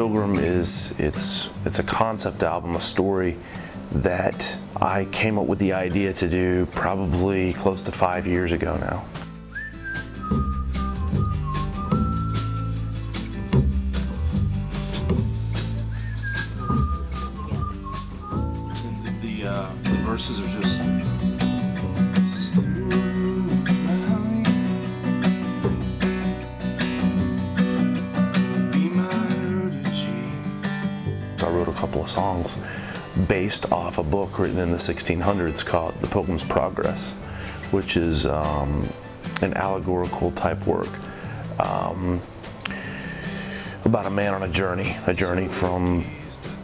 Pilgrim it's a concept album, a story that I came up with the idea to do probably close to 5 years ago now. The verses are just I wrote a couple of songs based off a book written in the 1600s called The Pilgrim's Progress, which is an allegorical type work about a man on a journey from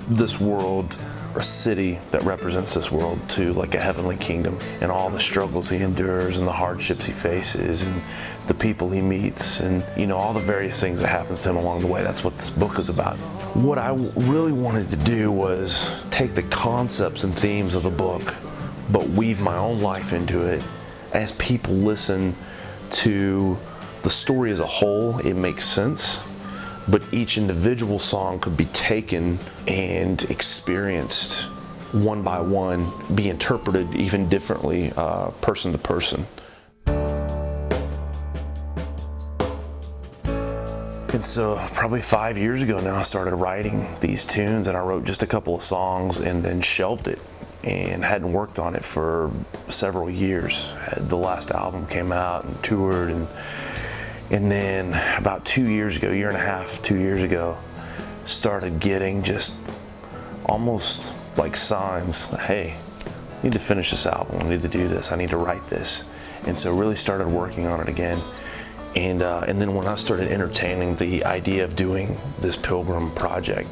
this world, a city that represents this world, to like a heavenly kingdom, and all the struggles he endures and the hardships he faces and the people he meets, and all the various things that happens to him along the way. That's what this book is about. What I really wanted to do was take the concepts and themes of the book but weave my own life into it. As people listen to the story as a whole, it makes sense, but each individual song could be taken and experienced one by one, be interpreted even differently, person to person. And so probably 5 years ago now, I started writing these tunes, and I wrote just a couple of songs and then shelved it and hadn't worked on it for several years. The last album came out and toured, and then about 2 years ago, year and a half, 2 years ago, started getting just almost like signs, hey, I need to finish this album, I need to do this, I need to write this. And so really started working on it again. And then when I started entertaining the idea of doing this Pilgrim project,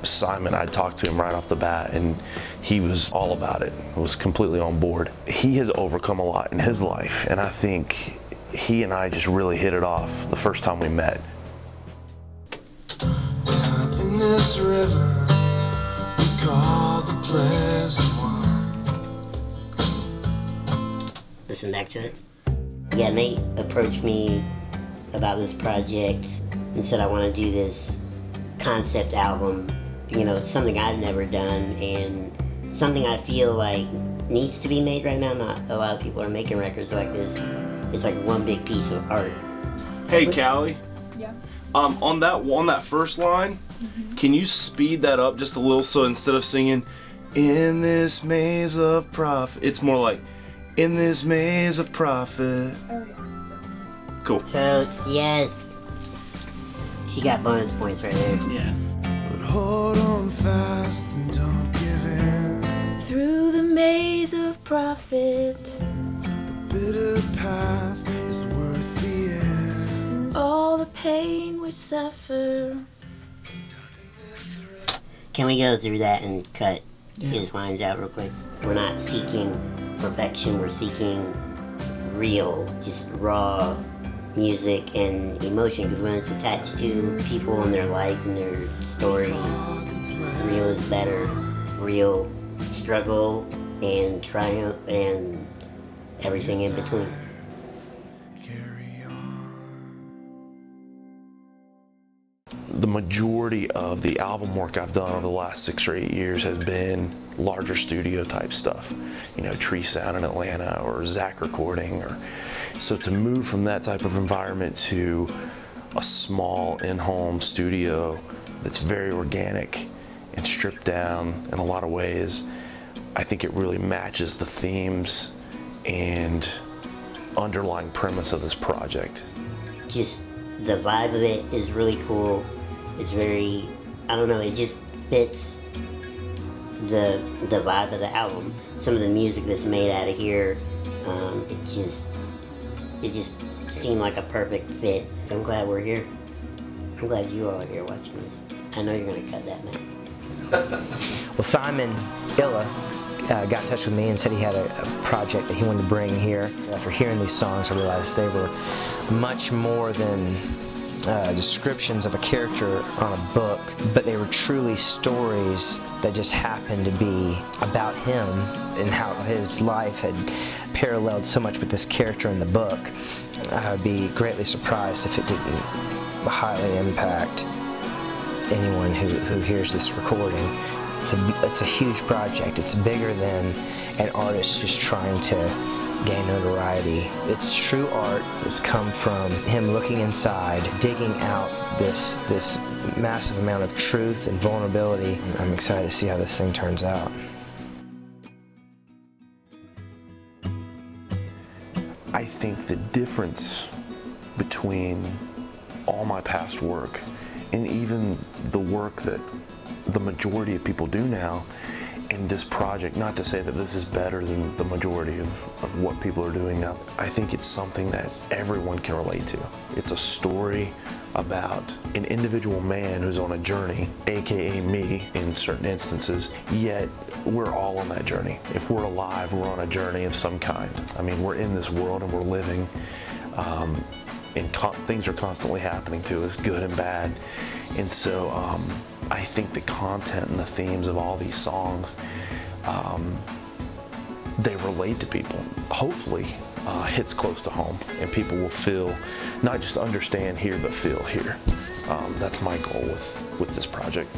Simon, I talked to him right off the bat, and he was all about it, was completely on board. He has overcome a lot in his life, and I think he and I just really hit it off the first time we met. In this river we call the pleasant one. Listen back to it. Yeah, Nate approached me about this project and said I want to do this concept album. It's something I've never done and something I feel like needs to be made right now. Not a lot of people are making records like this. It's like one big piece of art. Hey, Callie. Yeah. On that first line, can you speed that up just a little, so instead of singing "In this maze of profit," it's more like "In this maze of profit." Oh yeah. Cool. So yes, she got bonus points right there. Yeah. But hold on fast and don't give in. Through the maze of profit, Bitter path is worth the end. and all the pain we suffer. Can we go through that and cut his lines out real quick? We're not seeking perfection, we're seeking real, just raw music and emotion, because when it's attached to people and their life and their story, real is better. Real struggle and triumph and everything in between. Carry on. The majority of the album work I've done over the last 6 or 8 years has been larger studio type stuff, Tree Sound in Atlanta or Zach Recording, so to move from that type of environment to a small in-home studio that's very organic and stripped down in a lot of ways, I think it really matches the themes and underlying premise of this project. Just the vibe of it is really cool. It's very, it just fits the vibe of the album. Some of the music that's made out of here, it just seemed like a perfect fit. I'm glad we're here. I'm glad you all are here watching this. I know you're gonna cut that, man. Well, Simon Illa got in touch with me and said he had a project that he wanted to bring here. After hearing these songs, I realized they were much more than descriptions of a character on a book, but they were truly stories that just happened to be about him and how his life had paralleled so much with this character in the book. I would be greatly surprised if it didn't highly impact anyone who hears this recording. It's a huge project. It's bigger than an artist just trying to gain notoriety. It's true art that's come from him looking inside, digging out this massive amount of truth and vulnerability. I'm excited to see how this thing turns out. I think the difference between all my past work and even the work that the majority of people do now in this project, not to say that this is better than the majority of what people are doing now, I think it's something that everyone can relate to. It's a story about an individual man who's on a journey, aka me in certain instances, yet we're all on that journey. If we're alive, we're on a journey of some kind. I mean, we're in this world and we're living, and things are constantly happening to us, good and bad. And so I think the content and the themes of all these songs, they relate to people. Hopefully hits close to home and people will feel, not just understand here, but feel here. That's my goal with this project.